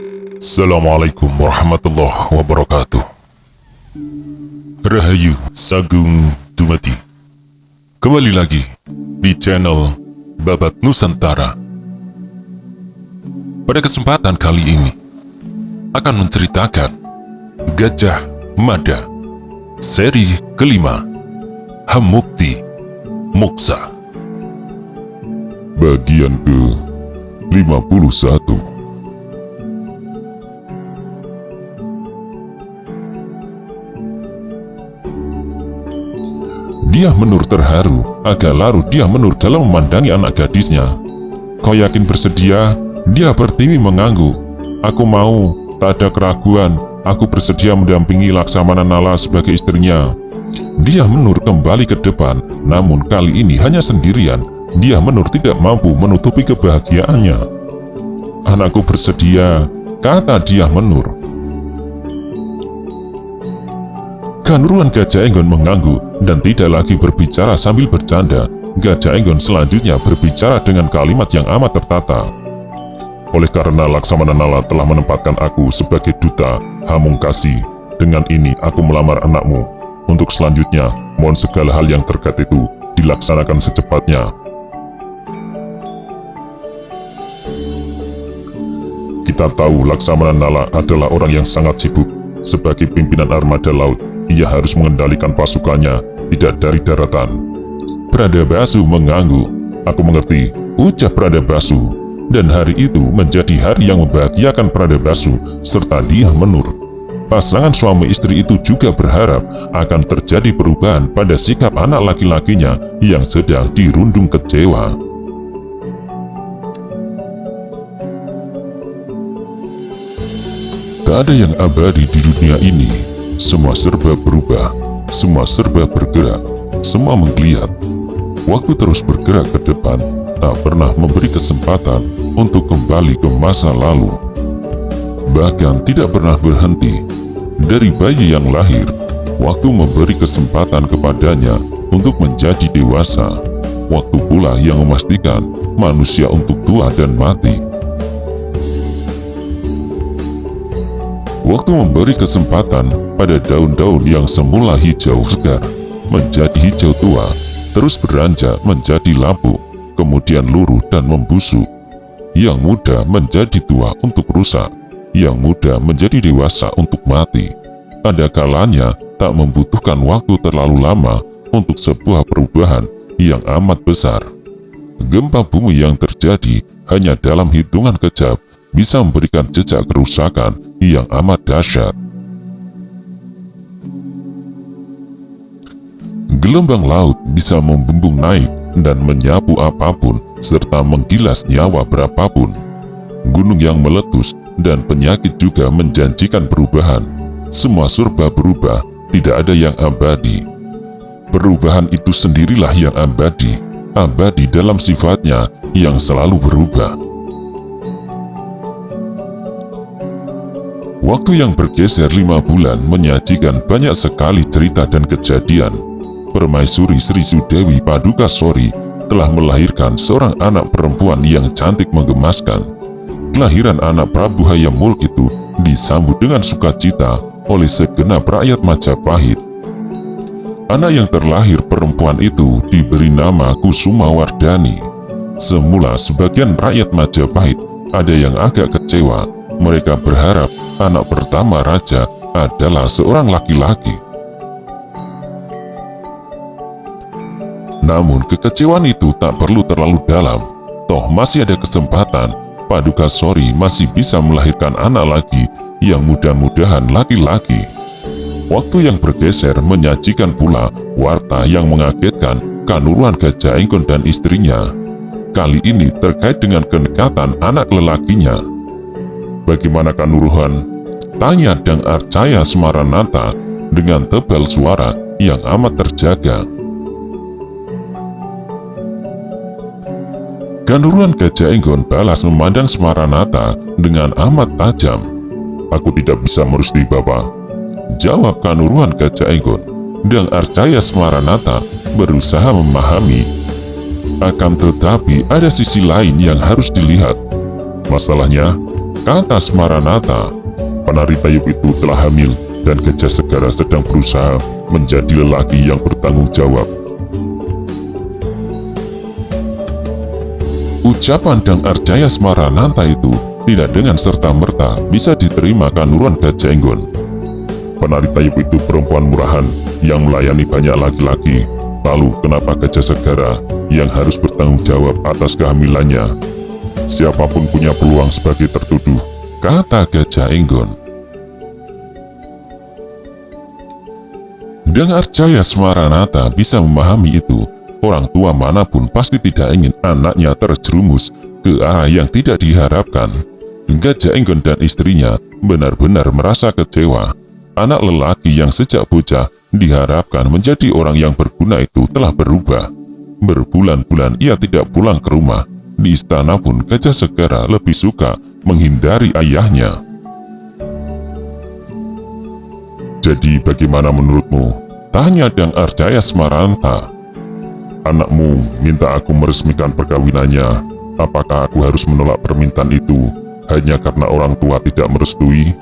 Assalamualaikum warahmatullahi wabarakatuh. Rahayu Sagung Dumadi. Kembali lagi di channel Babat Nusantara. Pada kesempatan kali ini akan menceritakan Gajah Mada seri kelima, Hamukti Moksa, bagian ke-51. Dia Menur terharu, agak larut Dia Menur dalam memandangi anak gadisnya. Kau yakin bersedia? Dia Pertiwi mengangguk. Aku mau, tak ada keraguan. Aku bersedia mendampingi Laksamana Nala sebagai istrinya. Dia Menur kembali ke depan, namun kali ini hanya sendirian. Dia Menur tidak mampu menutupi kebahagiaannya. Anakku bersedia, kata Dia Menur. Kanuruan Gajah Enggon mengangguk dan tidak lagi berbicara sambil bercanda. Gajah Enggon selanjutnya berbicara dengan kalimat yang amat tertata. Oleh karena Laksamana Nala telah menempatkan aku sebagai duta Hamungkasi, dengan ini aku melamar anakmu. Untuk selanjutnya, mohon segala hal yang terkait itu dilaksanakan secepatnya. Kita tahu Laksamana Nala adalah orang yang sangat sibuk. Sebagai pimpinan armada laut, ia harus mengendalikan pasukannya, tidak dari daratan. Pradabasu mengangguk. Aku mengerti, ucap Pradabasu. Dan hari itu menjadi hari yang membahagiakan Pradabasu serta Dia Menur. Pasangan suami istri itu juga berharap akan terjadi perubahan pada sikap anak laki-lakinya yang sedang dirundung kecewa. Tak ada yang abadi di dunia ini. Semua serba berubah, semua serba bergerak, semua menggeliat. Waktu terus bergerak ke depan, tak pernah memberi kesempatan untuk kembali ke masa lalu. Bahkan tidak pernah berhenti. Dari bayi yang lahir, waktu memberi kesempatan kepadanya untuk menjadi dewasa. Waktu pula yang memastikan manusia untuk tua dan mati. Waktu memberi kesempatan pada daun-daun yang semula hijau segar menjadi hijau tua, terus beranjak menjadi labu, kemudian luruh dan membusuk. Yang muda menjadi tua untuk rusak, yang muda menjadi dewasa untuk mati. Ada kalanya tak membutuhkan waktu terlalu lama untuk sebuah perubahan yang amat besar. Gempa bumi yang terjadi hanya dalam hitungan kejap bisa memberikan jejak kerusakan yang amat dahsyat. Gelombang laut bisa membumbung naik dan menyapu apapun serta menggilas nyawa berapapun. Gunung yang meletus dan penyakit juga menjanjikan perubahan. Semua serba berubah, tidak ada yang abadi. Perubahan itu sendirilah yang abadi, abadi dalam sifatnya yang selalu berubah. Waktu yang bergeser 5 bulan menyajikan banyak sekali cerita dan kejadian. Permaisuri Sri Sudewi Padukasori telah melahirkan seorang anak perempuan yang cantik menggemaskan. Kelahiran anak Prabu Hayam Wulk itu disambut dengan sukacita oleh segenap rakyat Majapahit. Anak yang terlahir perempuan itu diberi nama Kusuma Wardani. Semula sebagian rakyat Majapahit ada yang agak kecewa. Mereka berharap anak pertama raja adalah seorang laki-laki. Namun kekecewaan itu tak perlu terlalu dalam. Toh masih ada kesempatan. Padukasori masih bisa melahirkan anak lagi yang mudah-mudahan laki-laki. Waktu yang bergeser menyajikan pula warta yang mengagetkan Kanuruan Gajah Enggon dan istrinya. Kali ini terkait dengan kenekatan anak lelakinya. Bagaimana Kanuruhan? Tanya Dang Arcaya Semaranata dengan tebal suara yang amat terjaga. Kanuruan Gajah Enggon balas memandang Semaranata dengan amat tajam. Aku tidak bisa merestui Bapak, jawab Kanuruan Gajah Enggon. Dang Arcaya Semaranata berusaha memahami. Akan tetapi ada sisi lain yang harus dilihat. Masalahnya, kata Smaranatha. Penari Tayub itu telah hamil dan Gajah Segara sedang berusaha menjadi lelaki yang bertanggung jawab. Ucapan Dang Arjaya Smaranatha itu tidak dengan serta-merta bisa diterima Kanuruan Gajah Enggon. Penari Tayub itu perempuan murahan yang melayani banyak laki-laki. Lalu kenapa Gajah Segara yang harus bertanggung jawab atas kehamilannya? Siapapun punya peluang sebagai tertuduh, kata Gajah Enggon. Dang Arjaya Smaranatha bisa memahami itu. Orang tua manapun pasti tidak ingin anaknya terjerumus ke arah yang tidak diharapkan. Gajah Enggon dan istrinya benar-benar merasa kecewa. Anak lelaki yang sejak bocah diharapkan menjadi orang yang berguna itu telah berubah. Berbulan-bulan ia tidak pulang ke rumah. Di istana pun Gajah Segara lebih suka menghindari ayahnya. Jadi bagaimana menurutmu? Tanya Dang Arjaya Smaranatha. Anakmu minta aku meresmikan perkawinannya. Apakah aku harus menolak permintaan itu hanya karena orang tua tidak merestui?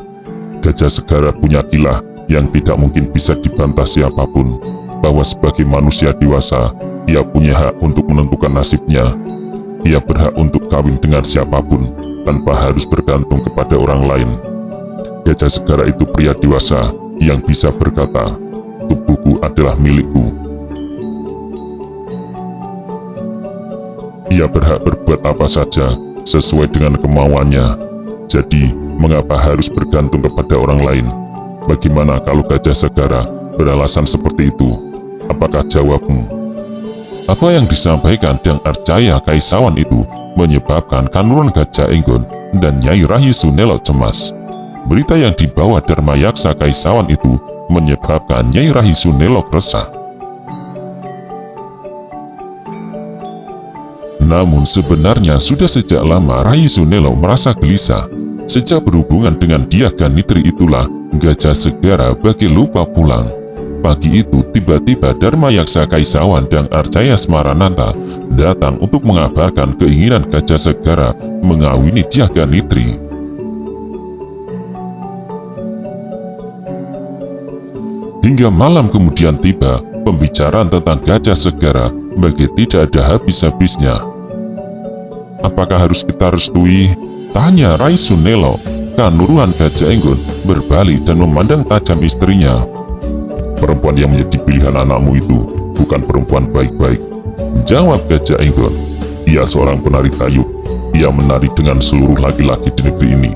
Gajah Segara punya kilah yang tidak mungkin bisa dibantah siapapun, bahwa sebagai manusia dewasa, ia punya hak untuk menentukan nasibnya. Ia berhak untuk kawin dengan siapapun, tanpa harus bergantung kepada orang lain. Gajah Segara itu pria dewasa yang bisa berkata, tubuhku adalah milikku. Ia berhak berbuat apa saja sesuai dengan kemauannya. Jadi, mengapa harus bergantung kepada orang lain? Bagaimana kalau Gajah Segara beralasan seperti itu? Apakah jawabmu? Apa yang disampaikan Dang Arjaya Kaisawan itu menyebabkan Kanuruan Gajah Enggon dan Nyai Rahi Sunelo cemas. Berita yang dibawa Dharmayaksa Kaisawan itu menyebabkan Nyai Rahi Sunelo resah. Namun sebenarnya sudah sejak lama Rahi Sunelo merasa gelisah. Sejak berhubungan dengan Diah Ganitri itulah Gajah Segara bagi lupa pulang. Pagi itu tiba-tiba Dharmayaksa Kaisawan dan Arjaya Smaranatha datang untuk mengabarkan keinginan Gajah Segara mengawini Diah Ganitri. Hingga malam kemudian tiba, pembicaraan tentang Gajah Segara bagi tidak ada habis-habisnya. Apakah harus kita restui? Tanya Rahi Sunelo. Kanuruan Gajah Enggon berbalik dan memandang tajam istrinya. Perempuan yang menjadi pilihan anakmu itu bukan perempuan baik-baik, jawab Gajah Enggon. Ia seorang penari Tayub. Ia menari dengan seluruh laki-laki di negeri ini.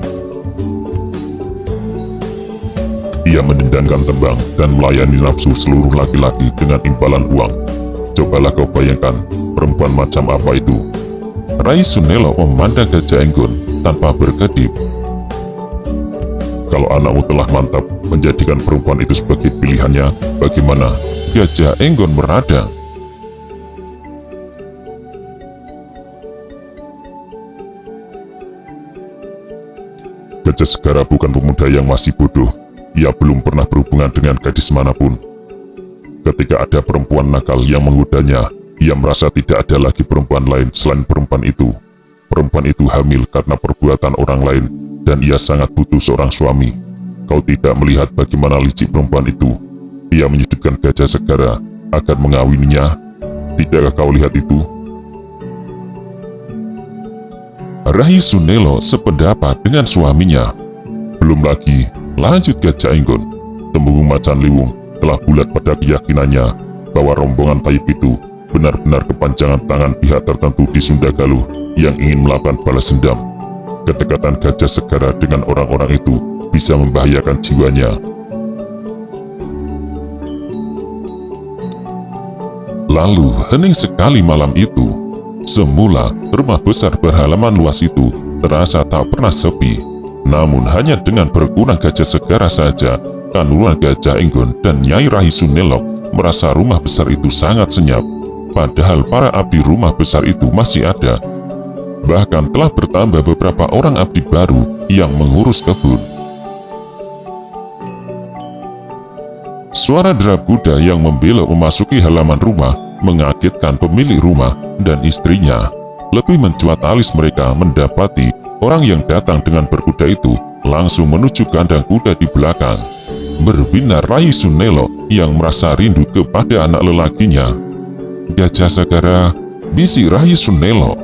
Ia mendendangkan tembang dan melayani nafsu seluruh laki-laki dengan imbalan uang. Cobalah kau bayangkan, perempuan macam apa itu? Rahi Sunelo memandang Gajah Enggon tanpa berkedip. Kalau anakmu telah mantap menjadikan perempuan itu sebagai pilihannya, bagaimana? Gajah Enggon meradang. Gajah Segara bukan pemuda yang masih bodoh. Ia belum pernah berhubungan dengan gadis manapun. Ketika ada perempuan nakal yang menggodanya, ia merasa tidak ada lagi perempuan lain selain perempuan itu. Perempuan itu hamil karena perbuatan orang lain, dan ia sangat butuh seorang suami. Kau tidak melihat bagaimana licik perempuan itu? Ia menyudutkan Gajah Segara agar mengawininya. Tidakkah kau lihat itu? Rahi Sunelo sependapat dengan suaminya. Belum lagi, lanjut Gajah Enggon. Temenggung Macan Liwung telah bulat pada keyakinannya bahwa rombongan Tayub itu benar-benar kepanjangan tangan pihak tertentu di Sunda Galuh yang ingin melakukan balas dendam. Kedekatan Gajah Segara dengan orang-orang itu bisa membahayakan jiwanya. Lalu hening sekali malam itu. Semula rumah besar berhalaman luas itu terasa tak pernah sepi. Namun hanya dengan berkurang Gajah Segara saja, Kanuruan Gajah Enggon dan Nyai Rahi Sunelo merasa rumah besar itu sangat senyap. Padahal para abdi rumah besar itu masih ada. Bahkan telah bertambah beberapa orang abdi baru yang mengurus kebun. Suara derap kuda yang membelok memasuki halaman rumah mengagetkan pemilik rumah dan istrinya. Lebih mencuat alis mereka mendapati Orang yang datang dengan berkuda itu langsung menuju kandang kuda di belakang. Berbinar Rai Sunelo yang merasa rindu kepada anak lelakinya. "Gajah Segara," bisik Rai Sunelo.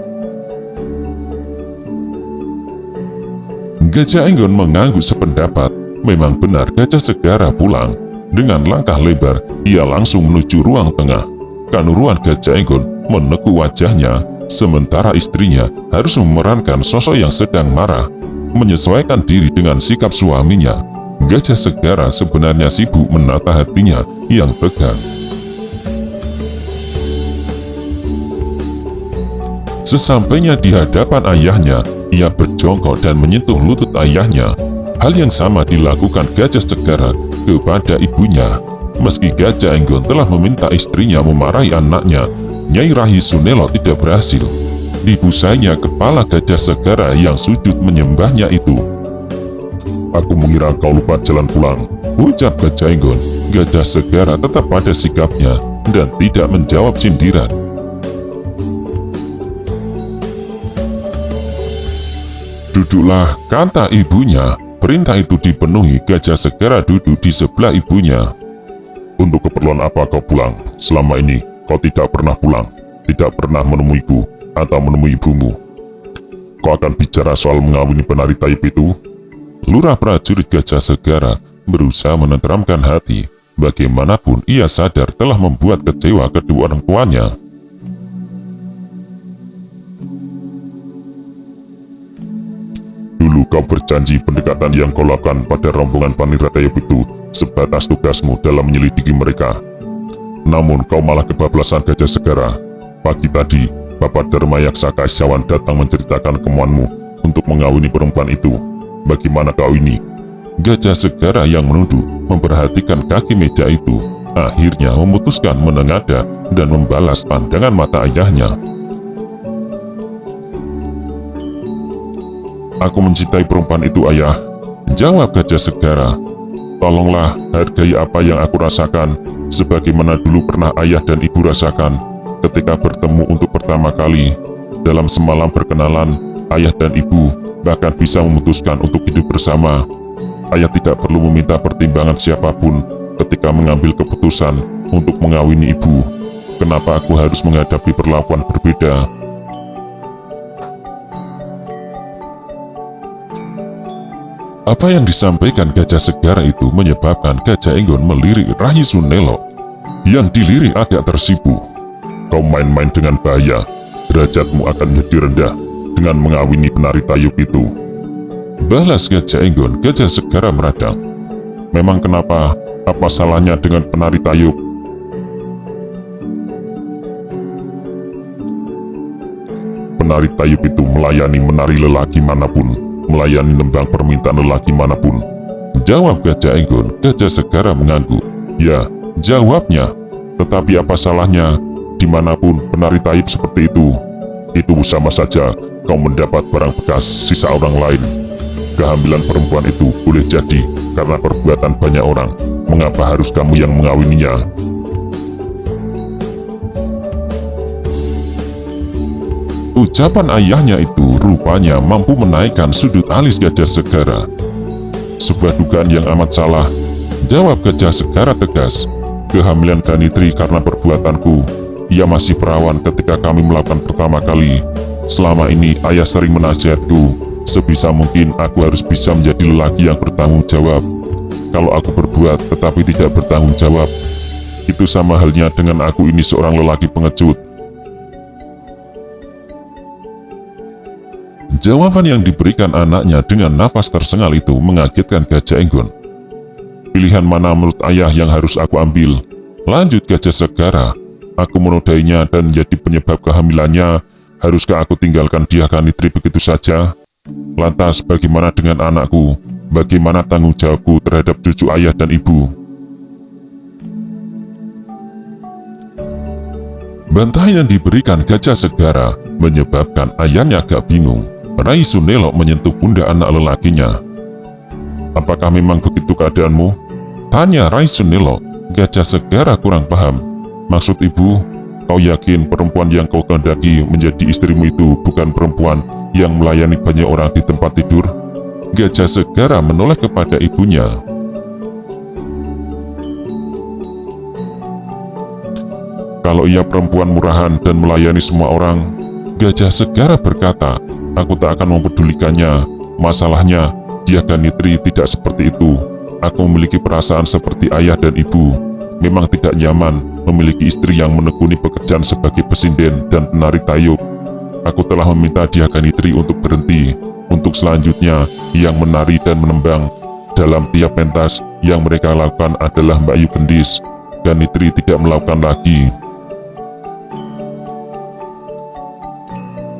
Gajah Enggon mengangguk sependapat. Memang benar Gajah Segara pulang. Dengan langkah lebar, ia langsung menuju ruang tengah. Kanuruan Gajah Enggon menekuk wajahnya, sementara istrinya harus memerankan sosok yang sedang marah. Menyesuaikan diri dengan sikap suaminya, Gajah Segara sebenarnya sibuk menata hatinya yang tegang. Sesampainya di hadapan ayahnya, ia berjongkok dan menyentuh lutut ayahnya. Hal yang sama dilakukan Gajah Segara kepada ibunya. Meski Gajah Enggon telah meminta istrinya memarahi anaknya, Nyai Rai Sunelo tidak berhasil. Dibusainya kepala Gajah Segara yang sujud menyembahnya itu. "Aku mengira kau lupa jalan pulang," ucap Gajah Enggon. Gajah Segara tetap pada sikapnya dan tidak menjawab sindiran. "Duduklah," kata ibunya. Perintah itu dipenuhi. Gajah Segara duduk di sebelah ibunya. "Untuk keperluan apa kau pulang? Selama ini kau tidak pernah pulang, tidak pernah menemuiku atau menemui ibumu. Kau akan bicara soal mengawini penari Taib itu?" Lurah prajurit Gajah Segara berusaha menenteramkan hati. Bagaimanapun ia sadar telah membuat kecewa kedua orang tuanya. "Dulu kau berjanji pendekatan yang kau lakukan pada rombongan Panira Taib itu sebatas tugasmu dalam menyelidiki mereka. Namun kau malah kebablasan Gajah Segara. Pagi tadi, Bapak Dharmayaksa Kaisyawan datang menceritakan kemauanmu untuk mengawini perempuan itu. Bagaimana kau ini?" Gajah Segara yang menunduk memperhatikan kaki meja itu, akhirnya memutuskan menengadah dan membalas pandangan mata ayahnya. "Aku mencintai perempuan itu, ayah," jawab Gajah Segara. "Tolonglah hargai apa yang aku rasakan, sebagaimana dulu pernah ayah dan ibu rasakan ketika bertemu untuk pertama kali. Dalam semalam berkenalan, ayah dan ibu bahkan bisa memutuskan untuk hidup bersama. Ayah tidak perlu meminta pertimbangan siapapun ketika mengambil keputusan untuk mengawini ibu. Kenapa aku harus menghadapi perlakuan berbeda?" Apa yang disampaikan Gajah Segara itu menyebabkan Gajah Enggon melirik Rai Sunelo. Yang dilirik agak tersipu. "Kau main-main dengan bahaya. Derajatmu akan menjadi rendah dengan mengawini penari Taib itu," balas Gajah Enggon. Gajah Segara meradang. "Memang kenapa? Apa salahnya dengan penari Taib?" "Penari Taib itu melayani menari lelaki manapun, melayani nembang permintaan lelaki manapun," jawab Gajah Enggon. Gajah Segara mengangguk. "Ya," jawabnya. "Tetapi apa salahnya? Dimanapun penari Taib seperti itu sama saja kau mendapat barang bekas sisa orang lain. Kehamilan perempuan itu boleh jadi karena perbuatan banyak orang. Mengapa harus kamu yang mengawininya?" Ucapan ayahnya itu rupanya mampu menaikkan sudut alis Gajah Segara. "Sebuah dugaan yang amat salah," jawab Gajah Segara tegas. "Kehamilan Ganitri karena perbuatanku. Ia masih perawan ketika kami melakukan pertama kali. Selama ini ayah sering menasihatku, sebisa mungkin aku harus bisa menjadi lelaki yang bertanggung jawab. Kalau aku berbuat tetapi tidak bertanggung jawab, itu sama halnya dengan aku ini seorang lelaki pengecut." Jawaban yang diberikan anaknya dengan nafas tersengal itu mengagetkan Gajah Enggon. "Pilihan mana menurut ayah yang harus aku ambil?" lanjut Gajah Segara. "Aku menodainya dan menjadi penyebab kehamilannya. Haruskah aku tinggalkan dia Ganitri begitu saja? Lantas bagaimana dengan anakku? Bagaimana tanggung jawabku terhadap cucu ayah dan ibu?" Bantahan yang diberikan Gajah Segara menyebabkan ayahnya agak bingung. Rai Sunelo menyentuh pundak anak lelakinya. "Apakah memang begitu keadaanmu?" tanya Rai Sunelo. Gajah Segara kurang paham. "Maksud ibu, kau yakin perempuan yang kau kehendaki menjadi istrimu itu bukan perempuan yang melayani banyak orang di tempat tidur? Gajah segera menoleh kepada ibunya. Kalau ia perempuan murahan dan melayani semua orang, Gajah segera berkata, aku tak akan mempedulikannya. Masalahnya, dia Ganitri tidak seperti itu. Aku memiliki perasaan seperti ayah dan ibu. Memang tidak nyaman memiliki istri yang menekuni pekerjaan sebagai pesinden dan penari tayub. Aku telah meminta dia Ganitri untuk berhenti. Untuk selanjutnya, yang menari dan menembang dalam tiap pentas yang mereka lakukan adalah Mbak Yu Gendis. Ganitri tidak melakukan lagi.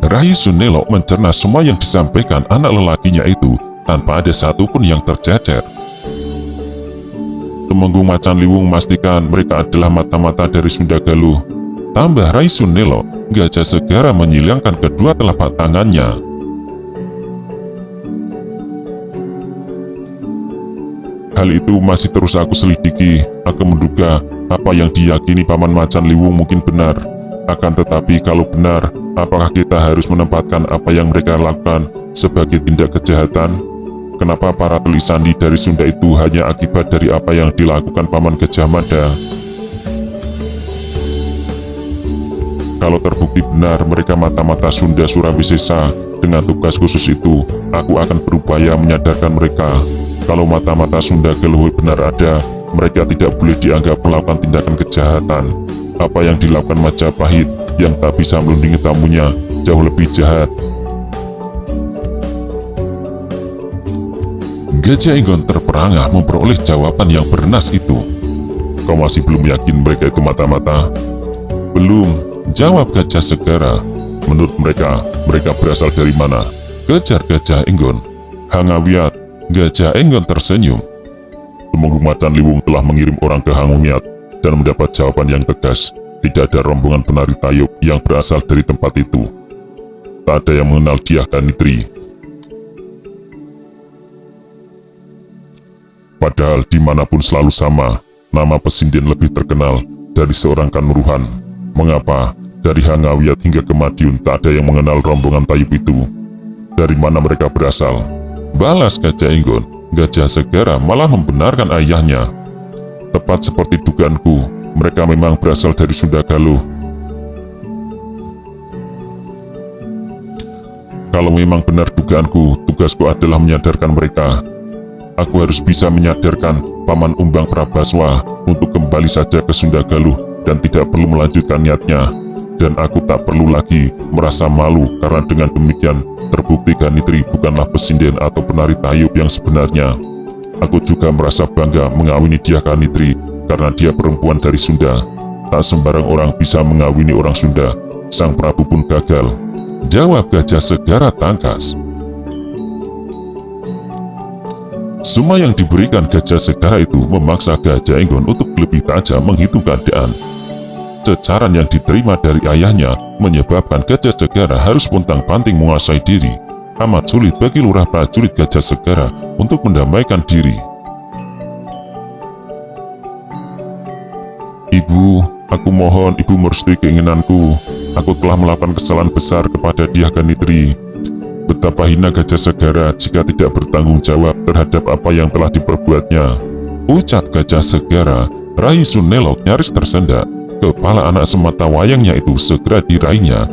Rai Sunelo mencerna semua yang disampaikan anak lelakinya itu tanpa ada satupun yang tercecer. Temenggung Macan Liwung memastikan mereka adalah mata-mata dari Sunda Galuh. Tambah Rai Sunelo, Gajah segera menyilangkan kedua telapak tangannya. Hal itu masih terus aku selidiki. Aku menduga apa yang diyakini Paman Macan Liwung mungkin benar. Akan tetapi kalau benar, apakah kita harus menempatkan apa yang mereka lakukan sebagai tindak kejahatan? Kenapa para telik sandi dari Sunda itu hanya akibat dari apa yang dilakukan Paman Gajah Mada? Kalau terbukti benar mereka mata-mata Sunda Surawisesa dengan tugas khusus itu, aku akan berupaya menyadarkan mereka. Kalau mata-mata Sunda Galuh benar ada, mereka tidak boleh dianggap melakukan tindakan kejahatan. Apa yang dilakukan Majapahit yang tak bisa melindungi tamunya jauh lebih jahat. Gajah Enggon terperangah memperoleh jawaban yang bernas itu. Kau masih belum yakin mereka itu mata-mata? Belum, jawab Gajah segera. Menurut mereka berasal dari mana? Kejar Gajah Enggon. Hangawiat. Gajah Enggon tersenyum. Temenggung Macan Liwung telah mengirim orang ke Hangawiat dan mendapat jawaban yang tegas. Tidak ada rombongan penari tayub yang berasal dari tempat itu. Tak ada yang mengenal dia Ganitri. Padahal dimanapun selalu sama, nama Pesinden lebih terkenal dari seorang Kanmuruhan. Mengapa dari Hangawiat hingga ke Madiun tak ada yang mengenal rombongan tayub itu? Dari mana mereka berasal? Balas Gajah Enggon. Gajah segera malah membenarkan ayahnya. Tepat seperti dugaanku, mereka memang berasal dari Sunda Galuh. Kalau memang benar dugaanku, tugasku adalah menyadarkan mereka. Aku harus bisa menyadarkan Paman Umbang Prabaswa untuk kembali saja ke Sunda Galuh dan tidak perlu melanjutkan niatnya. Dan aku tak perlu lagi merasa malu karena dengan demikian terbukti Ganitri bukanlah pesinden atau penari tayub yang sebenarnya. Aku juga merasa bangga mengawini dia Ganitri karena dia perempuan dari Sunda. Tak sembarang orang bisa mengawini orang Sunda. Sang Prabu pun gagal. Jawab Gajah segera tangkas. Semua yang diberikan Gajah segera itu memaksa Gajah Enggon untuk lebih tajam menghitung keadaan. Cecaran yang diterima dari ayahnya menyebabkan Gajah segera harus pontang-panting menguasai diri. Amat sulit bagi lurah prajurit Gajah segera untuk mendamaikan diri. Ibu, aku mohon ibu merestui keinginanku. Aku telah melakukan kesalahan besar kepada dia Ganitri. Betapa hina Gajah segera jika tidak bertanggung jawab terhadap apa yang telah diperbuatnya. Ucap Gajah segera. Rai Sunelo nyaris tersendak. Kepala anak semata wayangnya itu segera diraihnya.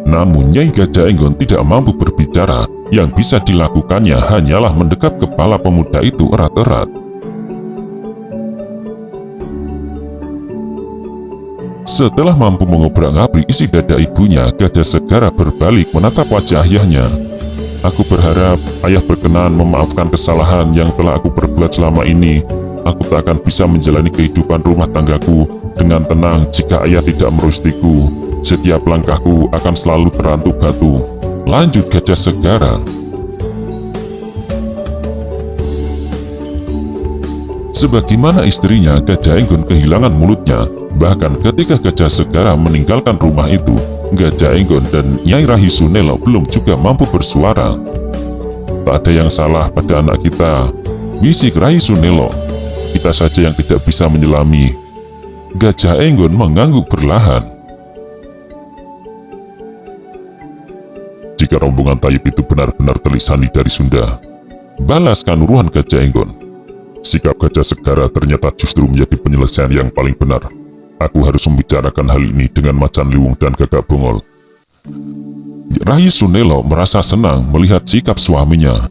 Namun Nyai Gajah Enggon tidak mampu berbicara. Yang bisa dilakukannya hanyalah mendekap kepala pemuda itu erat-erat. Setelah mampu mengobrak-abrik isi dada ibunya, Gajah segera berbalik menatap wajah ayahnya. Aku berharap ayah berkenan memaafkan kesalahan yang telah aku perbuat selama ini. Aku tak akan bisa menjalani kehidupan rumah tanggaku dengan tenang jika ayah tidak merustiku. Setiap langkahku akan selalu terantuk batu. Lanjut Gajah segera. Sebagaimana istrinya, Gajah Enggon kehilangan mulutnya. Bahkan ketika Gajah segera meninggalkan rumah itu, Gajah Enggon dan Nyai Rai Sunelo belum juga mampu bersuara. Tak ada yang salah pada anak kita, bisik Rai Sunelo. Kita saja yang tidak bisa menyelami. Gajah Enggon mengangguk perlahan. jika rombongan Taib itu benar-benar terlisani dari Sunda. Balas Kanuruhan Gajah Enggon. Sikap Gajah Segara ternyata justru menjadi penyelesaian yang paling benar. Aku harus membicarakan hal ini dengan Macan Liwung dan Gagak Bongol. Rai Sunelo merasa senang melihat sikap suaminya.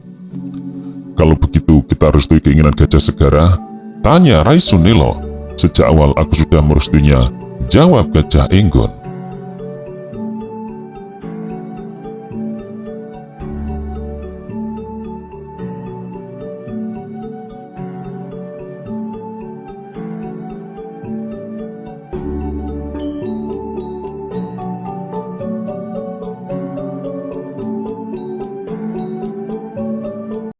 Kalau begitu kita restui keinginan Gajah Segara? Tanya Rai Sunelo. Sejak awal aku sudah merestuinya, jawab Gajah Enggon.